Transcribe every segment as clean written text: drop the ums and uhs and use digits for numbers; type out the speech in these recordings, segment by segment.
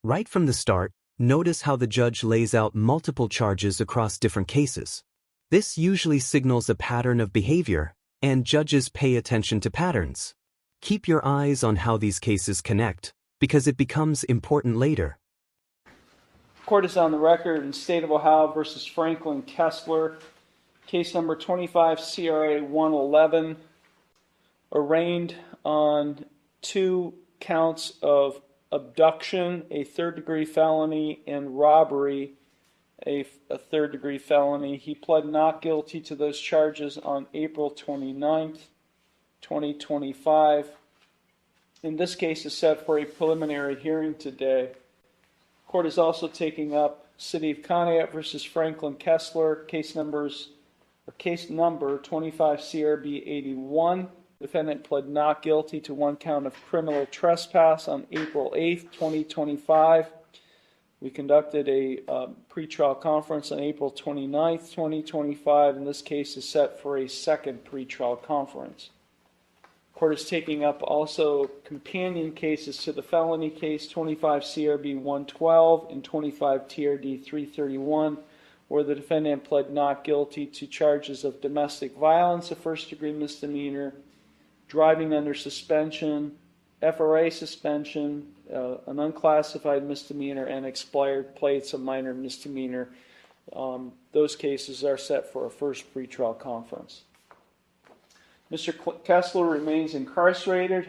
Right from the start, notice how the judge lays out multiple charges across different cases. This usually signals a pattern of behavior, and judges pay attention to patterns. Keep your eyes on how these cases connect, because it becomes important later. Court is on the record in State of Ohio versus Franklin Kessler, case number 25 CRA 111, arraigned on 2 counts of abduction, a third-degree felony, and robbery, a third-degree felony. He pled not guilty to those charges on April 29th, 2025. In this case is set for a preliminary hearing today. Court is also taking up City of Conneaut versus Franklin Kessler, case number 25 CRB 81. Defendant pled not guilty to 1 count of criminal trespass on April 8th, 2025. We conducted a pretrial conference on April 29th, 2025, and this case is set for a second pretrial conference. Court is taking up also companion cases to the felony case 25 CRB 112 and 25 TRD 331, where the defendant pled not guilty to charges of domestic violence, a first-degree misdemeanor, driving under suspension, FRA suspension, an unclassified misdemeanor, and expired plates, a minor misdemeanor. Those cases are set for a first pretrial conference. Mr. Kessler remains incarcerated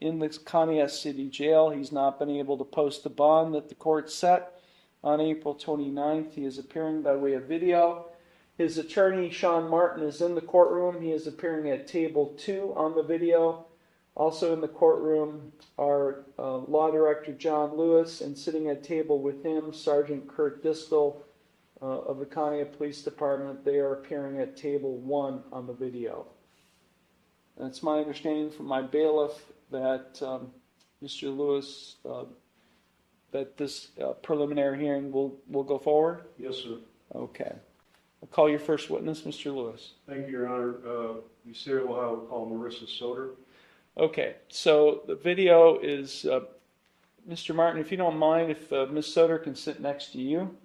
in the Conneaut City Jail. He's not been able to post the bond that the court set on April 29th. He is appearing by way of video. His attorney, Sean Martin, is in the courtroom. He is appearing at table 2 on the video. Also in the courtroom are Law Director John Lewis, and sitting at table with him, Sergeant Kurt Distel of the Conneaut Police Department. They are appearing at table 1 on the video. And it's my understanding from my bailiff that Mr. Lewis, that this preliminary hearing will go forward? Yes, sir. Okay. I'll call your first witness, Mr. Lewis. Thank you, Your Honor. The State of Ohio will call Marissa Soder. Okay, so the video is, Mr. Martin, if you don't mind, if Ms. Soder can sit next to you.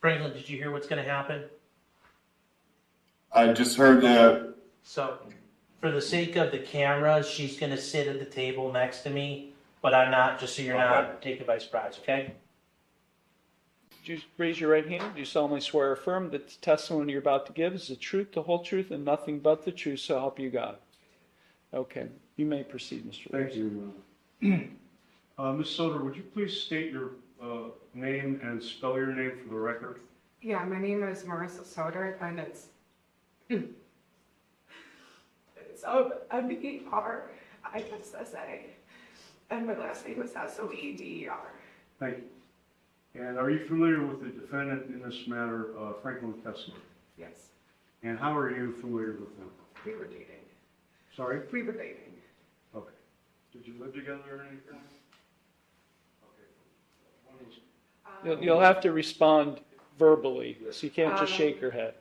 Franklin, did you hear what's going to happen? I just heard that. So, for the sake of the camera, she's going to sit at the table next to me, but I'm not, just so you're not taken by surprise, okay? Would you raise your right hand? Do you solemnly swear or affirm that the testimony you're about to give is the truth, the whole truth, and nothing but the truth, so help you God? Okay, you may proceed, Mr. Lewis. Thank you. Ms. Soder, would you please state your name and spell your name for the record? Yeah, my name is Marissa Soder, and it's M-E-R-I-S-S-A, and my last name is S-O-E-D-E-R. Thank you. And are you familiar with the defendant in this matter, Franklin Kessler? Yes. And how are you familiar with him? We were dating. Sorry? We were dating. Okay. Did you live together or anything? Okay. You'll have to respond verbally, so you can't just shake your head.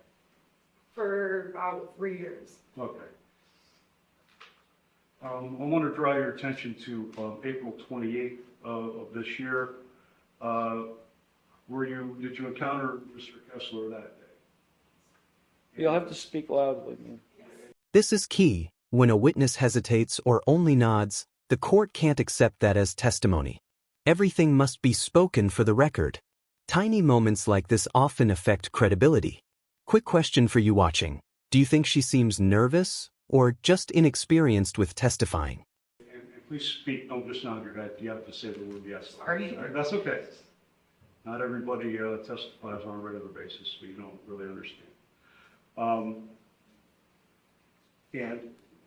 For about 3 years. Okay. I want to draw your attention to April 28th of this year. Did you encounter Mr. Kessler that day? You'll have to speak loudly. This is key. When a witness hesitates or only nods, the court can't accept that as testimony. Everything must be spoken for the record. Tiny moments like this often affect credibility. Quick question for you watching. Do you think she seems nervous or just inexperienced with testifying? And please speak, don't just nod your head. You have to say the word yes. Sorry. All right, that's okay. Not everybody testifies on a regular basis, so you don't really understand. And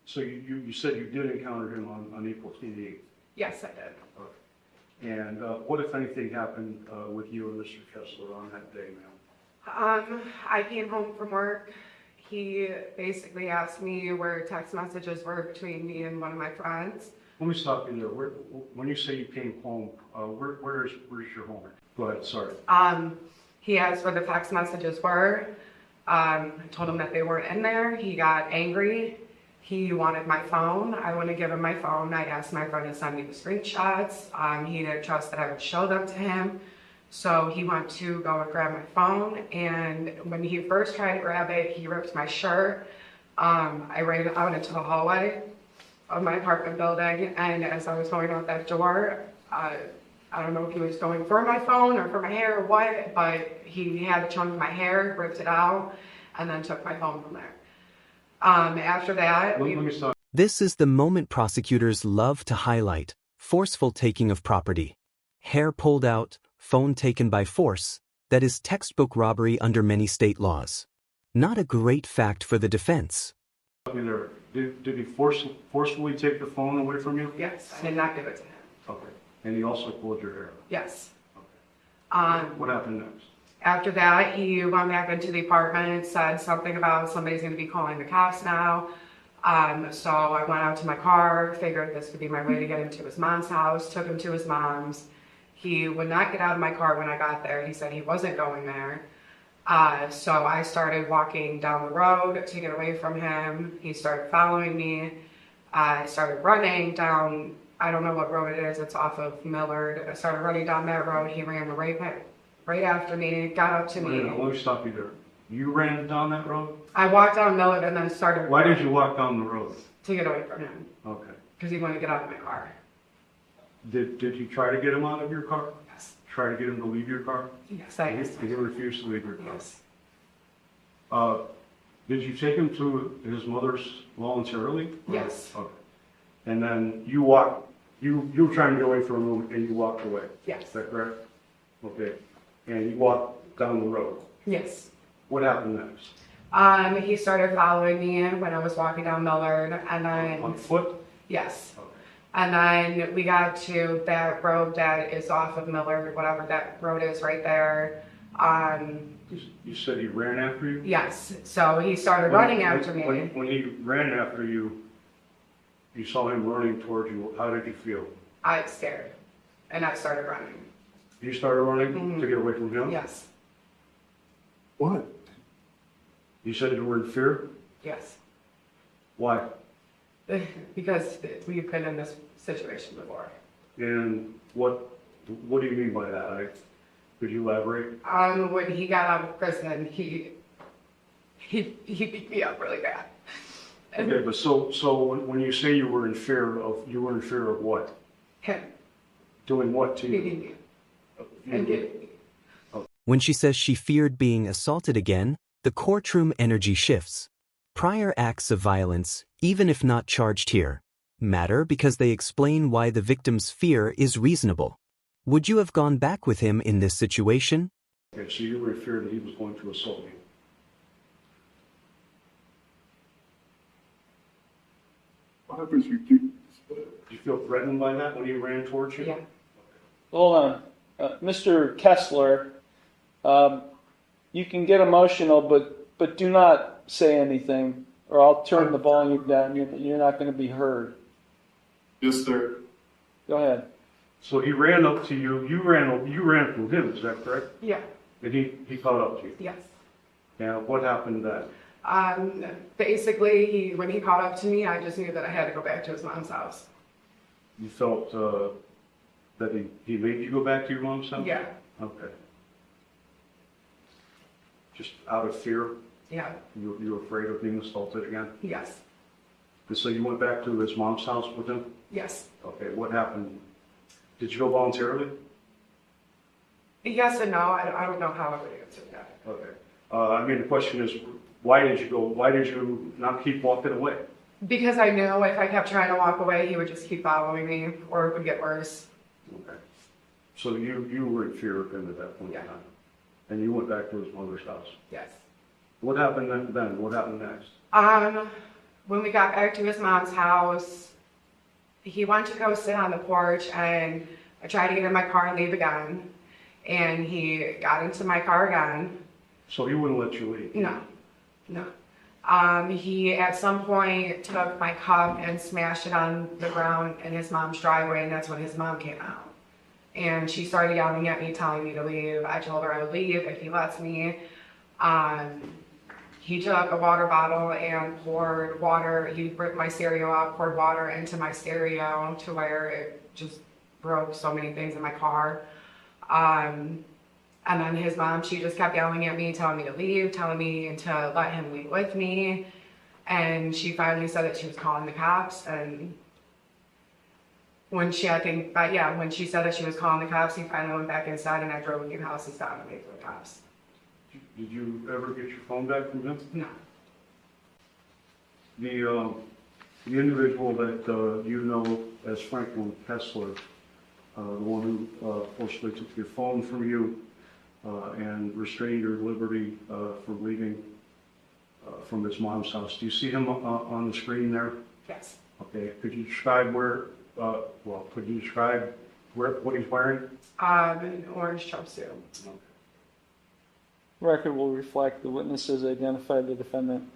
so you said you did encounter him on April 28th. Yes, I did. Okay. And what, if anything, happened with you and Mr. Kessler on that day, ma'am? I came home from work. He basically asked me where text messages were between me and one of my friends. Let me stop you there. When you say you came home, where's your home? Go ahead, sorry. He asked where the text messages were. I told him that they weren't in there. He got angry. He wanted my phone. I wouldn't give him my phone. I asked my friend to send me the screenshots. He didn't trust that I would show them to him. So he went to go and grab my phone. And when he first tried to grab it, he ripped my shirt. I ran out into the hallway of my apartment building. And as I was going out that door, I don't know if he was going for my phone or for my hair or what, but he had a chunk of my hair, ripped it out, and then took my phone from there. After that, Let me stop. This is the moment prosecutors love to highlight: forceful taking of property. Hair pulled out, phone taken by force. That is textbook robbery under many state laws. Not a great fact for the defense. There. Did he forcefully take the phone away from you? yes, I did not give it to him. Okay. And he also pulled your hair. Yes. Okay. What happened next? After that, he went back into the apartment, said something about somebody's going to be calling the cops now. So I went out to my car, figured this could be my way to get him to his mom's house, took him to his mom's. He would not get out of my car when I got there. He said he wasn't going there. So I started walking down the road to get away from him. He started following me. I started running down, I don't know what road it is, it's off of Millard. I started running down that road. He ran right after me, got up to me. Let me stop you there. You ran down that road? I walked down Millard and then started. Why did you walk down the road? To get away from him, Okay. because he wanted to get out of my car. Did you try to get him out of your car? Yes. Try to get him to leave your car? Yes, I asked He him. refused to leave your car. Yes. Did you take him to his mother's voluntarily? Yes. Okay. And then you walked, you were trying to get away from him and you walked away? Yes. Is that correct? Okay. And you walked down the road. Yes. What happened next? He started following me when I was walking down Millard, and On then, foot? yes. Okay. And then we got to that road that is off of Millard, whatever that road is right there. You said he ran after you? Yes, so he started running after me. When he ran after you, you saw him running towards you, how did you feel? I was scared, and I started running. You started running Mhm. to get away from him? Yes, What? You said you were in fear? yes. Why? Because we've been in this situation before. And what do you mean by that? Could you elaborate? When he got out of prison, he beat me up really bad. And Okay, but so when you say you were in fear of what? him Doing what to you? beating me and getting me. When she says she feared being assaulted again, the courtroom energy shifts. Prior acts of violence, even if not charged here, matter because they explain why the victim's fear is reasonable. Would you have gone back with him in this situation? Okay, so you were in fear that he was going to assault you. What happens if you do? Did you feel threatened by that when he ran towards you? Yeah. Hold on. Mr. Kessler, you can get emotional, but do not say anything, or I'll turn the volume down. You're not going to be heard. Yes, sir. Go ahead. So he ran up to you. You ran from him. Is that correct? Yeah, And he caught up to you. yes. Now, what happened then? Basically, when he caught up to me, I just knew that I had to go back to his mom's house. You felt that he made you go back to your mom's house? Yeah, Okay. Just out of fear? yeah, You were afraid of being assaulted again? yes, And so you went back to his mom's house with him? yes. Okay, what happened? Did you go voluntarily? Yes and no, I don't know how I would answer that. Okay. I mean, the question is, why did you go? Why did you not keep walking away? Because I knew if I kept trying to walk away, he would just keep following me, or it would get worse. Okay. So you were in fear of him at that point in Yeah. time? And you went back to his mother's house? Yes. What happened then? What happened next? When we got back to his mom's house, he went to go sit on the porch, and I tried to get in my car and leave again. And he got into my car again. So he wouldn't let you leave? No. He at some point took my cup and smashed it on the ground in his mom's driveway, and that's when his mom came out. And she started yelling at me, telling me to leave. I told her I would leave if he lets me. He took a water bottle and poured water. He ripped my stereo out, poured water into my stereo to where it just broke so many things in my car. And then his mom, she just kept yelling at me, telling me to leave, telling me to let him leave with me. And she finally said that she was calling the cops. And when she, when she said that she was calling the cops, he finally went back inside, and I drove a few houses down to wait for the cops. Did you ever get your phone back from him? No. The individual that you know as Franklin Kessler, the one who forcibly took your phone from you and restrained your liberty from leaving from his mom's house. Do you see him on the screen there? Yes. Okay. Could you describe what he's wearing? An orange jumpsuit. Okay. Record will reflect the witnesses identified the defendant.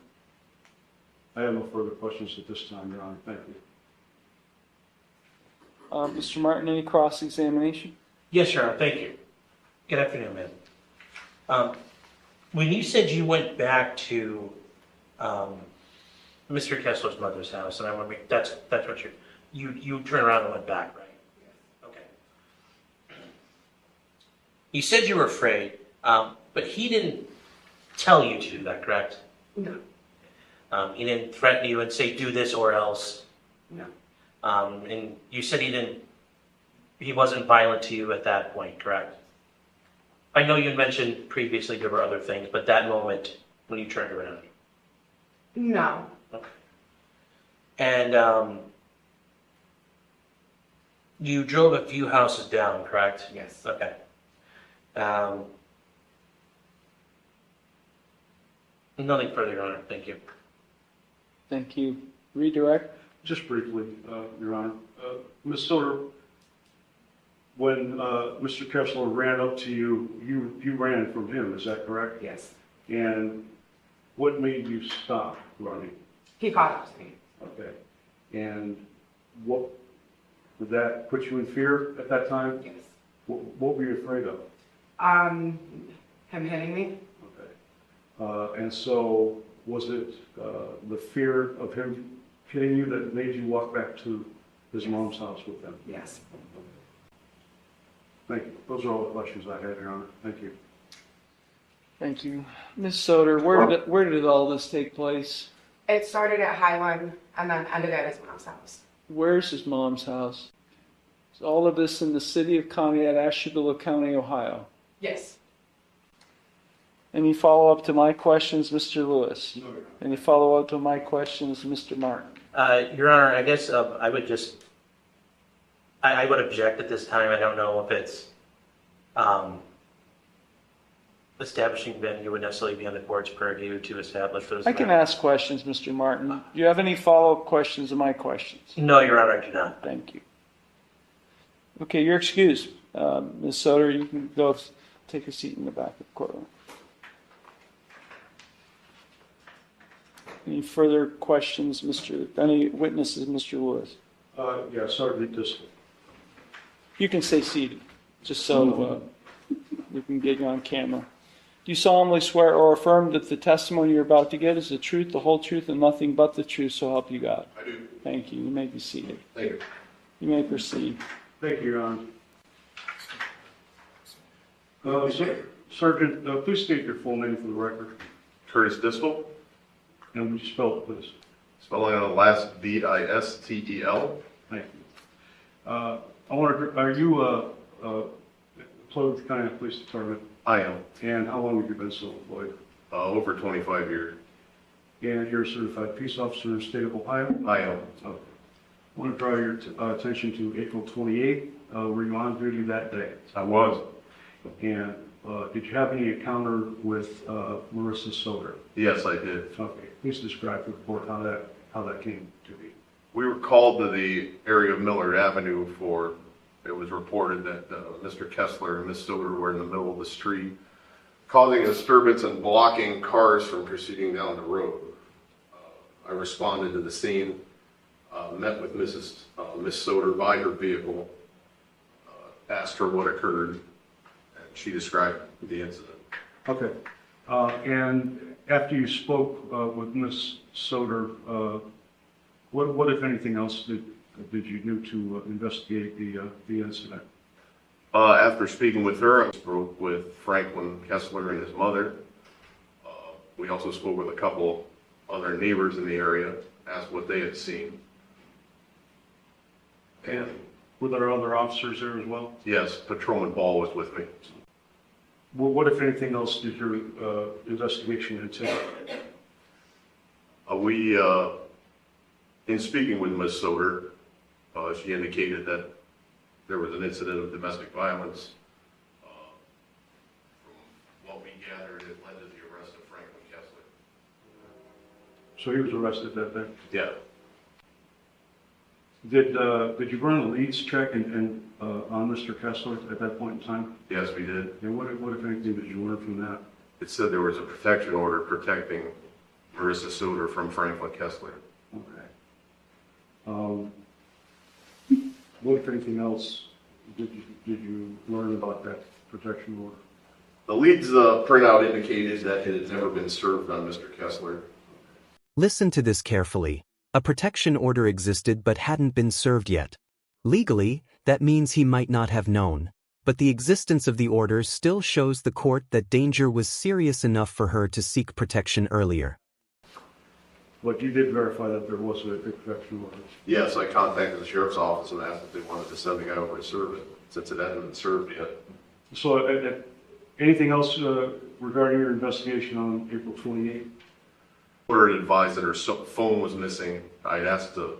I have no further questions at this time, Your Honor. Thank you. Mr. Martin, any cross-examination? Yes, Your Honor, thank you. Good afternoon, ma'am. When you said you went back to Mr. Kessler's mother's house, and I want to make, that's what you turned around and went back, right? Okay. You said you were afraid, but he didn't tell you to do that, correct? No. He didn't threaten you and say, do this or else. No. And you said he wasn't violent to you at that point, correct? I know you mentioned previously there were other things, but that moment when you turned around. No. Okay. And you drove a few houses down, correct? Yes. Okay. Nothing further, Your Honor. Thank you. Thank you. Redirect. Just briefly, Your Honor. Ms. Soder, when Mr. Kessler ran up to you, you ran from him, is that correct? Yes. And what made you stop running? He caught up to me. Okay. And what, did that put you in fear at that time? Yes. What were you afraid of? Him hitting me. Okay. And so was it the fear of him hitting you that made you walk back to his mom's house with them? Yes. Thank you. Those are all the questions I had, Your Honor. Thank you. Thank you. Ms. Soder, where did all this take place? It started at Highland and then ended at his mom's house. Where's his mom's house? Is all of this in the city of Conneaut, Ashtabula County, Ohio? Yes. Any follow-up to my questions, Mr. Lewis? No, Your Honor. Any follow-up to my questions, Mr. Martin? Your Honor, I guess I would just, I would object at this time. I don't know if it's establishing venue would necessarily be on the court's purview to establish those. I can ask questions, Mr. Martin. Do you have any follow-up questions to my questions? No, Your Honor, I do not. Thank you. Okay, you're excused. Ms. Soder, you can go take a seat in the back of the courtroom. Any further questions, any witnesses, Mr. Lewis? Yeah, Sergeant Distel. You can stay seated, just so we can get you on camera. Do you solemnly swear or affirm that the testimony you're about to get is the truth, the whole truth, and nothing but the truth, so help you God? I do. Thank you. You may be seated. Thank you. You may proceed. Thank you, Your Honor. Sergeant, please state your full name for the record. Curtis Distel, And would you spell it, please? spelling on the last Distel. Thank you. Are you employed with the Conneaut Police Department? I am. And how long have you been so employed? Over 25 years. And you're a certified peace officer in the state of Ohio? I am. Okay. I want to draw your attention to April 28th. Were you on duty that day? I was. And did you have any encounter with Marissa Soder? Yes, I did. Okay. Please describe to the court how that came to be. We were called to the area of Millard Avenue it was reported that Mr. Kessler and Ms. Soder were in the middle of the street, causing a disturbance and blocking cars from proceeding down the road. I responded to the scene, met with Ms. Soder by her vehicle, asked her what occurred, and she described the incident. Okay. And After you spoke with Ms. Soder, what, if anything else, did you do to investigate the incident? After speaking with her, I spoke with Franklin Kessler and his mother. We also spoke with a couple other neighbors in the area, asked what they had seen. And Were there other officers there as well? yes, Patrolman Ball was with me. Well, what, if anything else, did your investigation entail? In speaking with Ms. Soder, she indicated that there was an incident of domestic violence. From what we gathered, it led to the arrest of Franklin Kessler. So he was arrested that day. Yeah. Did you run a leads check on Mr. Kessler at that point in time? Yes, we did. And what, if anything, did you learn from that? It said there was a protection order protecting Marissa Soder from Franklin Kessler. Okay. What, if anything else, did you learn about that protection order? The leads printout indicated that it had never been served on Mr. Kessler. Listen to this carefully. A protection order existed but hadn't been served yet. Legally, that means he might not have known, but the existence of the order still shows the court that danger was serious enough for her to seek protection earlier. But you did verify that there was a protection order? Yes, I contacted the sheriff's office and asked if they wanted to send the guy over to serve it, since it hadn't been served yet. So anything else regarding your investigation on April 28th? Order had advised that her phone was missing. I'd asked to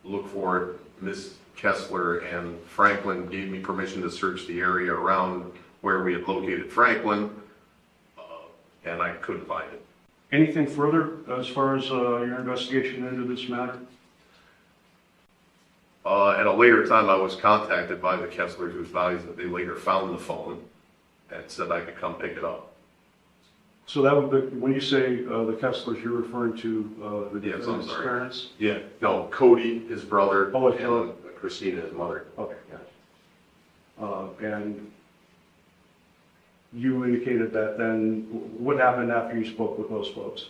look for it. Ms. Kessler and Franklin gave me permission to search the area around where we had located Franklin, and I couldn't find it. Anything further as far as your investigation into this matter? At a later time, I was contacted by the Kesslers, who advised that they later found the phone and said I could come pick it up. So that would be, when you say the Kesslers, you're referring to the Yes, I'm sorry. parents? Yeah, no, Cody, his brother, Oh, and Christina, his mother. Okay, gotcha. And you indicated that then, what happened after you spoke with those folks?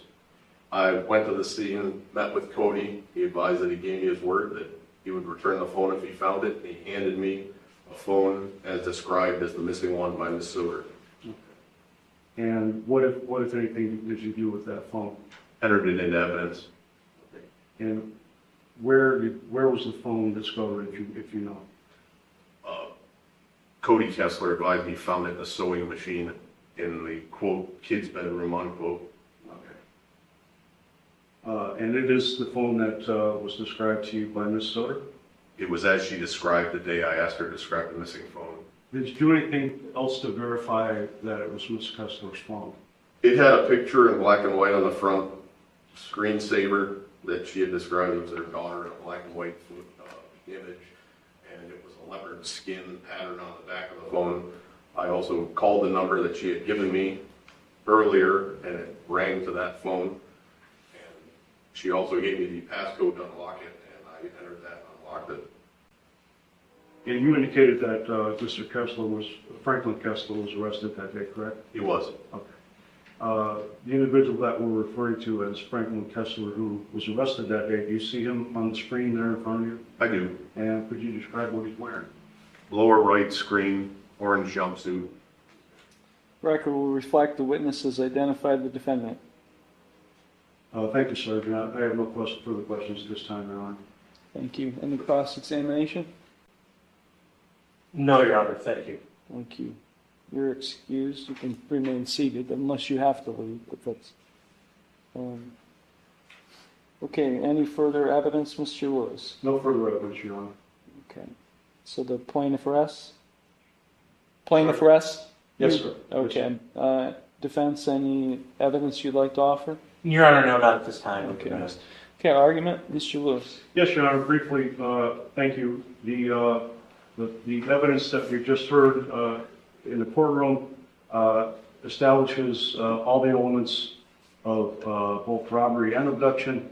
I went to the scene, met with Cody. He advised that he gave me his word that he would return the phone if he found it. He handed me a phone as described as the missing one by Ms. Soder. And what if anything did you do with that phone? Entered it into evidence. And where was the phone discovered, if you know? Cody Kessler advised me he found it in a sewing machine in the, quote, kid's bedroom, unquote. Okay. And it is the phone that was described to you by Ms. Soder? It was as she described the day I asked her to describe the missing phone. Did you do anything else to verify that it was Ms. Kessler's phone? It had a picture in black and white on the front screensaver that she had described. It was her daughter in a black and white image, and it was a leopard skin pattern on the back of the phone. I also called the number that she had given me earlier, and it rang to that phone. And she also gave me the passcode to unlock it, and I entered that and unlocked it. And you indicated that Mr. Franklin Kessler was arrested that day, correct? He was. Okay. The individual that we're referring to as Franklin Kessler, who was arrested that day, do you see him on the screen there in front of you? I do. And could you describe what he's wearing? Lower right screen, orange jumpsuit. Record will reflect the witnesses identified the defendant. Thank you, Sergeant. I have no further questions at this time, Your Honor. Thank you. Any cross-examination? No, Your Honor, thank you. Thank you. You're excused. You can remain seated unless you have to leave, but that's... Okay, any further evidence, Mr. Lewis? No further evidence, Your Honor. Okay. So the plaintiff rests? Plaintiff rests? Yes, sir. Okay. Defense, any evidence you'd like to offer? Your Honor, no, not at this time. Okay. Okay, argument, Mr. Lewis. Yes, Your Honor. Briefly, thank you. The evidence that we just heard in the courtroom establishes all the elements of both robbery and abduction.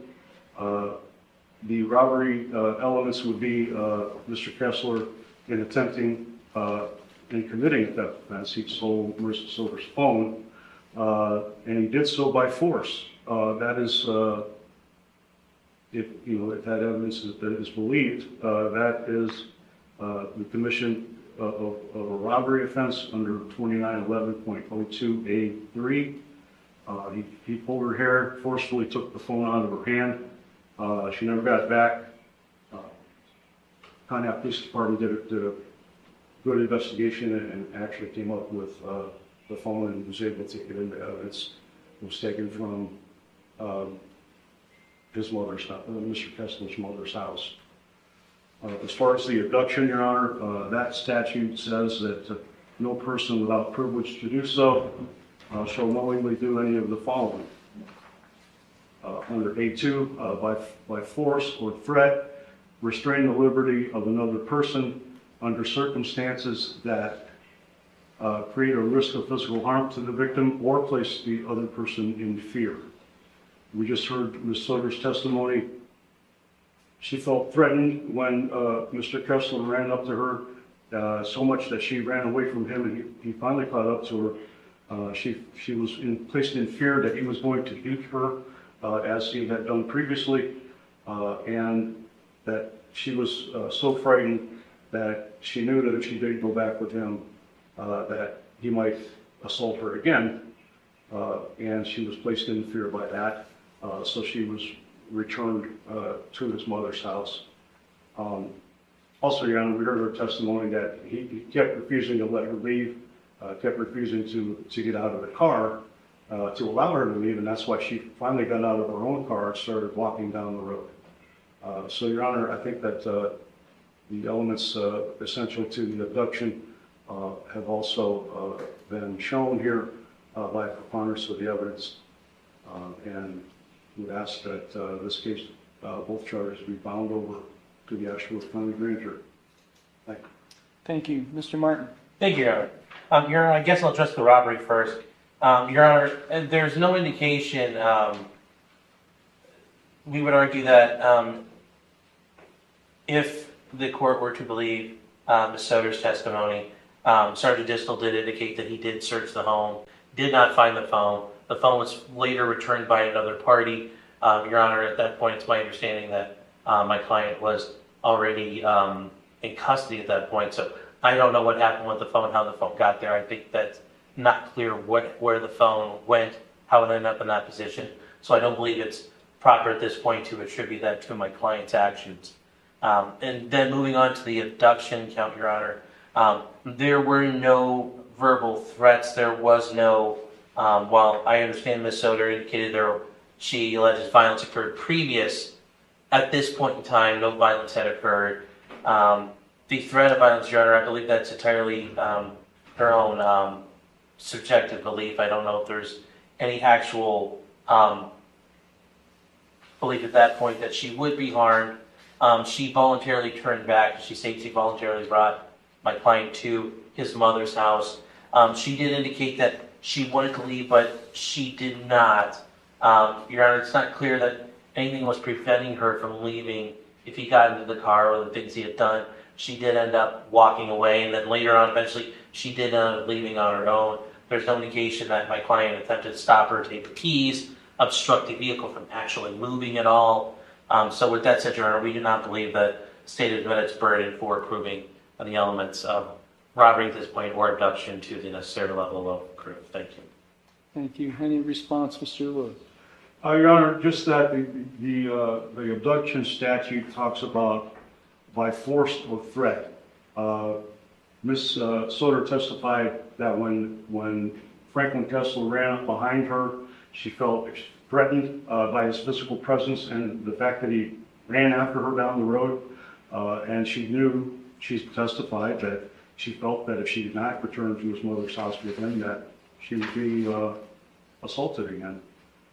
The robbery elements would be Mr. Kessler in attempting in committing a theft offense. He stole Marissa Silver's phone and he did so by force. That is, if that evidence is believed, that is the commission of a robbery offense under 2911.02A3. He pulled her hair, forcefully took the phone out of her hand. She never got it back. Pontiac Police Department did a good investigation and actually came up with the phone and was able to get into evidence. It was taken from his mother's, Mr. Kessler's mother's house. As far as the abduction, Your Honor, that statute says that no person without privilege to do so shall knowingly do any of the following. Under A2, by force or threat, restrain the liberty of another person under circumstances that create a risk of physical harm to the victim or place the other person in fear. We just heard Ms. Soder's testimony. She felt threatened when Mr. Kessler ran up to her so much that she ran away from him, and he finally caught up to her. She was placed in fear that he was going to beat her as he had done previously, and that she was so frightened that she knew that if she did go back with him, that he might assault her again, and she was placed in fear by that. So she was returned to his mother's house. Also, Your Honor, we heard her testimony that he kept refusing to let her leave, kept refusing to get out of the car to allow her to leave, and that's why she finally got out of her own car and started walking down the road. So, Your Honor, I think that the elements essential to the abduction have also been shown here by preponderance of the evidence, and would ask that this case, both charges be bound over to the Asheville County Grand Jury. Thank you. Thank you. Mr. Martin. Thank you, Your Honor. Your Honor, I guess I'll address the robbery first. Your Honor, there's no indication, we would argue that if the court were to believe Ms. Soder's testimony, Sergeant Distel did indicate that he did search the home, did not find the phone. The phone was later returned by another party. Your Honor, at that point, it's my understanding that my client was already in custody at that point. So I don't know what happened with the phone, how the phone got there. I think that's not clear where the phone went, how it ended up in that position. So I don't believe it's proper at this point to attribute that to my client's actions. And then moving on to the abduction count, Your Honor, there were no verbal threats. There was no, while I understand Ms. Soder indicated she alleges violence occurred previous, at this point in time, no violence had occurred. The threat of violence, Your Honor, I believe that's entirely her own subjective belief. I don't know if there's any actual belief at that point that she would be harmed. She voluntarily turned back. She states she voluntarily brought my client to his mother's house. She did indicate that she wanted to leave, but she did not. Your Honor, it's not clear that anything was preventing her from leaving if he got into the car or the things he had done. She did end up walking away, and then later on, eventually, she did end up leaving on her own. There's no indication that my client attempted to stop her, take the keys, obstruct the vehicle from actually moving at all. So with that said, Your Honor, we do not believe that state has met its burden for proving the elements of robbery at this point or abduction to the necessary level of proof. Thank you. Thank you. Any response, Mr. Lewis? Your Honor, just that the abduction statute talks about by force or threat. Ms. Soder testified that when Franklin Kessler ran up behind her, she felt threatened by his physical presence and the fact that he ran after her down the road. And she testified that she felt that if she did not return to his mother's house with him, that she would be assaulted again.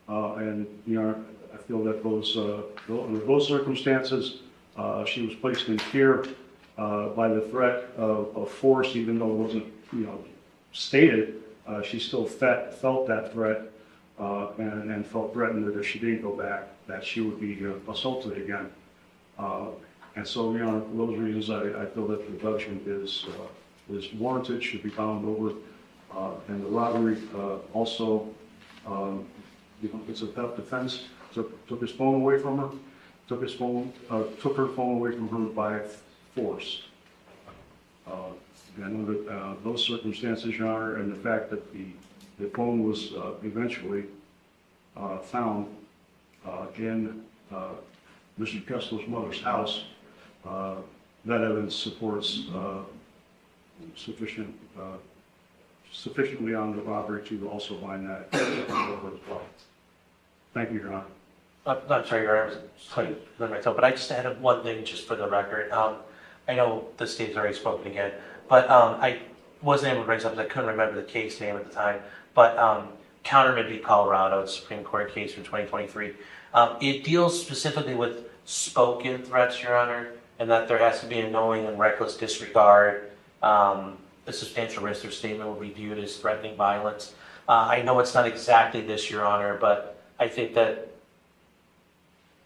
And, you know, I feel that under those circumstances, she was placed in fear by the threat of force, even though it wasn't, stated. She still felt that threat and felt threatened that if she didn't go back, that she would be assaulted again. And so, for those reasons, I feel that the abduction is warranted, should be bound over And the robbery also, it's a theft offense. Took his phone away from her, took her phone away from her by force. And under those circumstances, Your Honor, and the fact that the phone was eventually found in Mr. Kessler's mother's house, that evidence supports sufficiently on the robbery to also find that as well. Thank you, Your Honor. I'm sorry, Your Honor, I was trying to learn myself, but I just had one thing just for the record. I know the state's already spoken again, but I wasn't able to bring something. I couldn't remember the case name at the time, but Counterman v. Colorado, it's a Supreme Court case from 2023. It deals specifically with spoken threats, Your Honor, and that there has to be a knowing and reckless disregard. A substantial risk or statement will be viewed as threatening violence. I know it's not exactly this, Your Honor, but I think that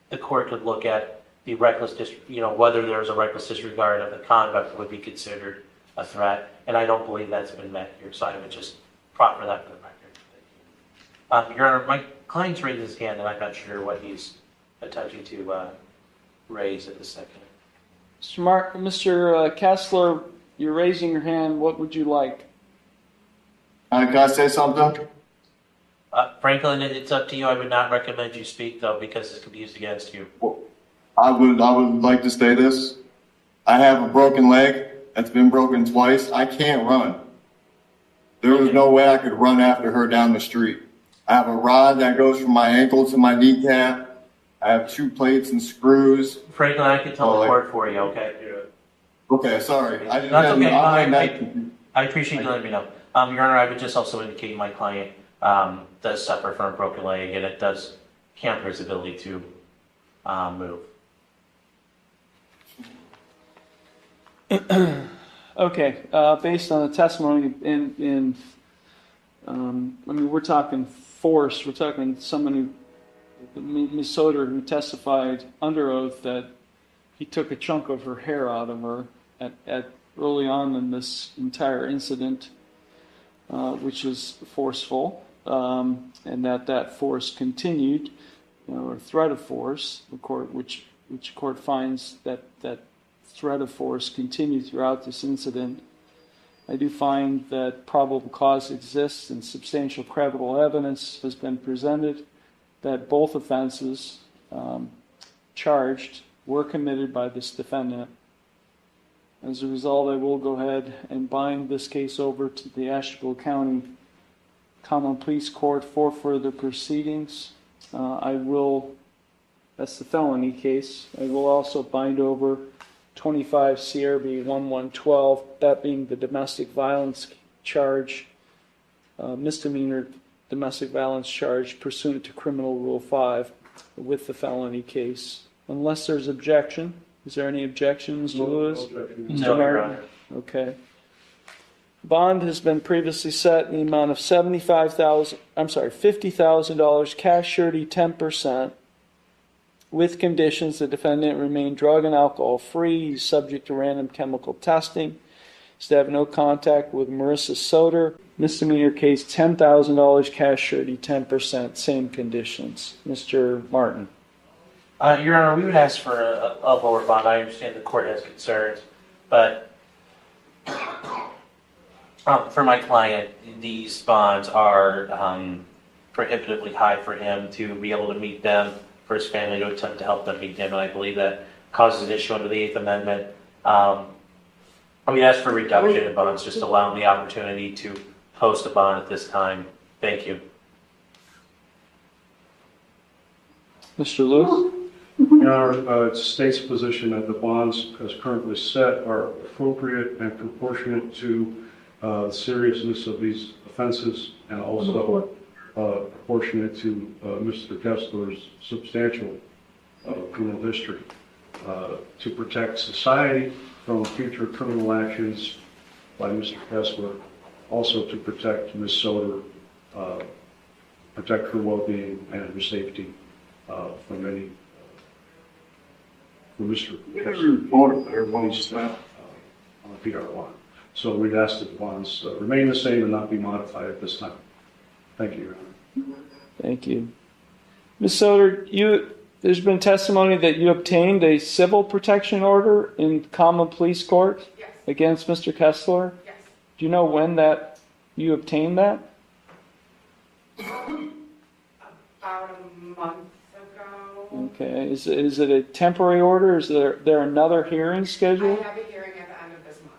the court could look at the reckless, whether there's a reckless disregard of the conduct would be considered a threat, and I don't believe that's been met here, so I would just proffer that for the record. Your Honor, my client's raised his hand, and I'm not sure what he's attempting to raise at the second. Mr. Kessler, you're raising your hand. What would you like? Can I say something? Franklin, it's up to you. I would not recommend you speak, though, because it could be used against you. I would like to say this. I have a broken leg that's been broken twice. I can't run. There was no way I could run after her down the street. I have a rod that goes from my ankle to my kneecap. I have 2 plates and screws. Franklin, I can tell the court for you, okay? Okay, sorry. That's okay. I appreciate you letting me know. Your Honor, I would just also indicate my client does suffer from a broken leg, and it does hamper his ability to move. Okay, based on the testimony we're talking force. We're talking someone Ms. Soder, who testified under oath that he took a chunk of her hair out of her at early on in this entire incident, which is forceful, and that force continued, or threat of force. The court, which court finds that threat of force continued throughout this incident. I do find that probable cause exists and substantial credible evidence has been presented that both offenses charged were committed by this defendant. As a result, I will go ahead and bind this case over to the Asheville County Common Pleas Court for further proceedings. That's the felony case. I will also bind over 25 CRB 1112, that being the domestic violence charge, misdemeanor domestic violence charge pursuant to Criminal Rule 5 with the felony case. Unless there's objection. Is there any objections, Mr. Lewis? No, Your Honor. Okay. Bond has been previously set in the amount of $50,000, cash surety 10%, with conditions the defendant remain drug and alcohol free. He's subject to random chemical testing. He's to have no contact with Marissa Soder. Misdemeanor case, $10,000, cash surety 10%, same conditions. Mr. Martin. Your Honor, we would ask for a lower bond. I understand the court has concerns, but for my client, these bonds are prohibitively high for him to be able to meet them, for his family to attempt to help them meet them, and I believe that causes an issue under the 8th Amendment. We ask for a reduction in bonds, just allowing the opportunity to post a bond at this time. Thank you. Mr. Lewis? Your Honor, it's the state's position that the bonds as currently set are appropriate and proportionate to the seriousness of these offenses, and also proportionate to Mr. Kessler's substantial criminal history, to protect society from future criminal actions by Mr. Kessler, also to protect Ms. Soder, protect her well-being and her safety from any from Mr. Kessler on PR1. So we'd ask that the bonds remain the same and not be modified at this time. Thank you, Your Honor. Thank you. Ms. Soder, there's been testimony that you obtained a civil protection order in common police court Yes. against Mr. Kessler. Yes. Do you know when that you obtained that? About a month ago. Okay. Is it a temporary order? Is there another hearing I scheduled? have a hearing at the end of this month.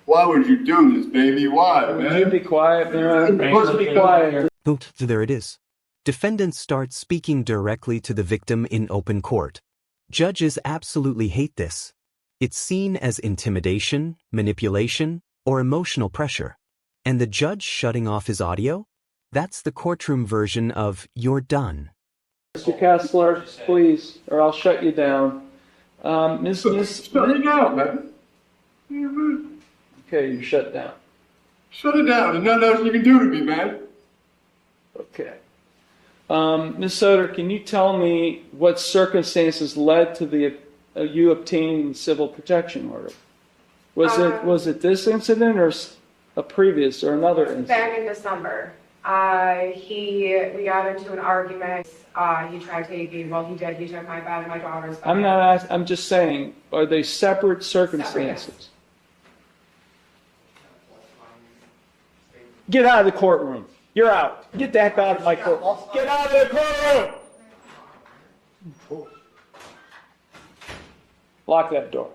Why would you do this, baby? Why, Would you man? be quiet, man? Please be quiet. So there it is. Defendants start speaking directly to the victim in open court. Judges absolutely hate this. It's seen as intimidation, manipulation, or emotional pressure. And the judge shutting off his audio? That's the courtroom version of "you're done." Mr. Kessler, please, or I'll shut you down. Shut it down, man. Okay, you're shut down. Shut it down. There's nothing else you can do to me, man. Okay. Ms. Soder, can you tell me what circumstances led to you obtaining the civil protection order? Was it this incident or a previous or another incident? Back in December, we got into an argument. He tried taking, well, he did. He took my bed and my daughter's bed. I'm just saying, are they separate circumstances? Get out of the courtroom. You're out. Get the heck out of my courtroom. Get out of the courtroom! Lock that door.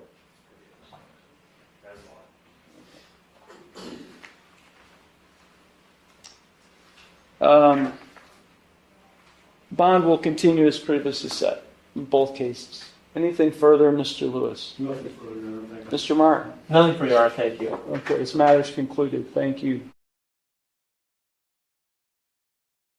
Bond will continue as previously set in both cases. Anything further, Mr. Lewis? Nothing further, Your Honor. Thank you. Mr. Martin? Nothing for your, thank you. Okay, this matter is concluded. Thank you.